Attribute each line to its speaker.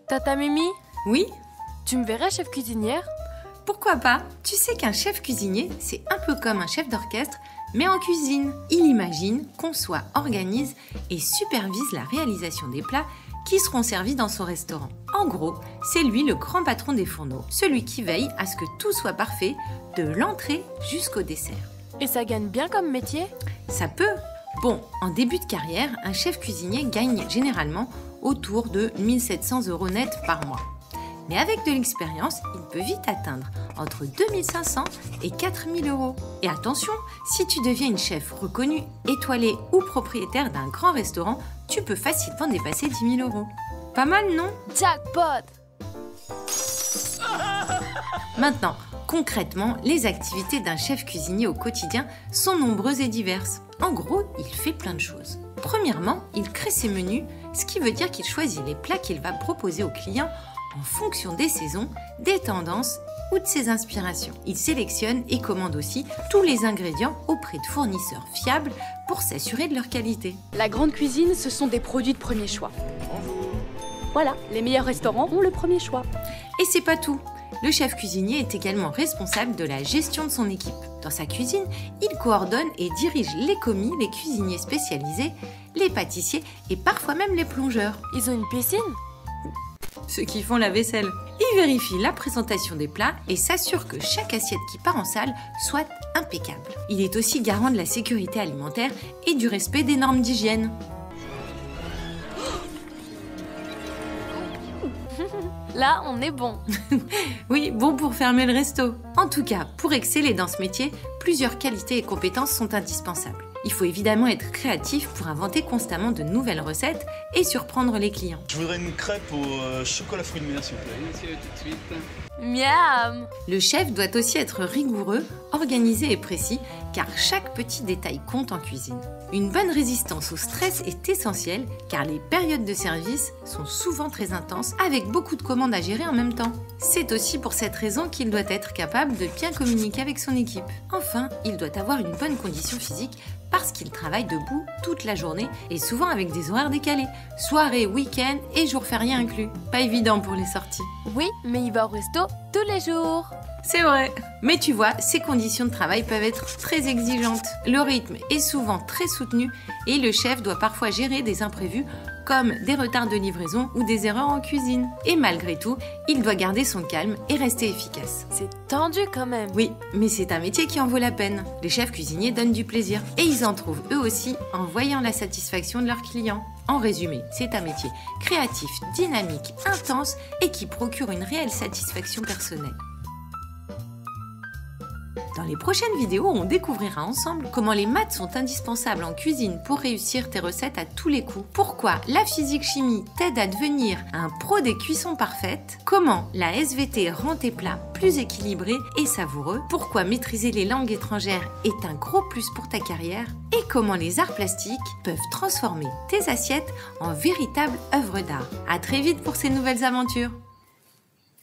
Speaker 1: Tata Mimi,
Speaker 2: Oui?
Speaker 1: tu me verrais chef cuisinière?
Speaker 2: Pourquoi pas? Tu sais qu'un chef cuisinier, c'est un peu comme un chef d'orchestre, mais en cuisine. Il imagine, conçoit, organise et supervise la réalisation des plats qui seront servis dans son restaurant. En gros, c'est lui le grand patron des fourneaux, celui qui veille à ce que tout soit parfait, de l'entrée jusqu'au dessert.
Speaker 1: Et ça gagne bien comme métier?
Speaker 2: Ça peut. Bon, en début de carrière, un chef cuisinier gagne généralement autour de 1 700 € net par mois. Mais avec de l'expérience, il peut vite atteindre entre 2 500 et 4 000 €. Et attention, si tu deviens une chef reconnue, étoilée ou propriétaire d'un grand restaurant, tu peux facilement dépasser 10 000 €. Pas mal, non?
Speaker 1: Jackpot!
Speaker 2: Maintenant, concrètement, les activités d'un chef cuisinier au quotidien sont nombreuses et diverses. En gros, il fait plein de choses. Premièrement, il crée ses menus, ce qui veut dire qu'il choisit les plats qu'il va proposer aux clients en fonction des saisons, des tendances ou de ses inspirations. Il sélectionne et commande aussi tous les ingrédients auprès de fournisseurs fiables pour s'assurer de leur qualité.
Speaker 3: La grande cuisine, ce sont des produits de premier choix. Voilà, les meilleurs restaurants ont le premier choix.
Speaker 2: Et c'est pas tout. Le chef cuisinier est également responsable de la gestion de son équipe. Dans sa cuisine, il coordonne et dirige les commis, les cuisiniers spécialisés, les pâtissiers et parfois même les plongeurs.
Speaker 1: Ils ont une piscine?
Speaker 2: Ceux qui font la vaisselle. Il vérifie la présentation des plats et s'assure que chaque assiette qui part en salle soit impeccable. Il est aussi garant de la sécurité alimentaire et du respect des normes d'hygiène.
Speaker 1: Là, on est bon.
Speaker 2: Oui, bon pour fermer le resto. En tout cas, pour exceller dans ce métier, plusieurs qualités et compétences sont indispensables. Il faut évidemment être créatif pour inventer constamment de nouvelles recettes et surprendre les clients.
Speaker 4: Je voudrais une crêpe au chocolat fruits de mer, s'il vous plaît.
Speaker 5: Monsieur, tout de suite.
Speaker 1: Miam!
Speaker 2: Le chef doit aussi être rigoureux, organisé et précis, car chaque petit détail compte en cuisine. Une bonne résistance au stress est essentielle, car les périodes de service sont souvent très intenses, avec beaucoup de commandes à gérer en même temps. C'est aussi pour cette raison qu'il doit être capable de bien communiquer avec son équipe. Enfin, il doit avoir une bonne condition physique, parce qu'il travaille debout toute la journée et souvent avec des horaires décalés, soirée, week-end et jours fériés inclus. Pas évident pour les sorties.
Speaker 1: Oui, mais il va au resto tous les jours.
Speaker 2: C'est vrai. Mais tu vois, ces conditions de travail peuvent être très exigeantes. Le rythme est souvent très soutenu et le chef doit parfois gérer des imprévus comme des retards de livraison ou des erreurs en cuisine. Et malgré tout, il doit garder son calme et rester efficace.
Speaker 1: C'est tendu quand même.
Speaker 2: Oui, mais c'est un métier qui en vaut la peine. Les chefs cuisiniers donnent du plaisir et ils en trouvent eux aussi en voyant la satisfaction de leurs clients. En résumé, c'est un métier créatif, dynamique, intense et qui procure une réelle satisfaction personnelle. Dans les prochaines vidéos, on découvrira ensemble comment les maths sont indispensables en cuisine pour réussir tes recettes à tous les coups, pourquoi la physique-chimie t'aide à devenir un pro des cuissons parfaites, comment la SVT rend tes plats plus équilibrés et savoureux, pourquoi maîtriser les langues étrangères est un gros plus pour ta carrière, et comment les arts plastiques peuvent transformer tes assiettes en véritables œuvres d'art. À très vite pour ces nouvelles aventures.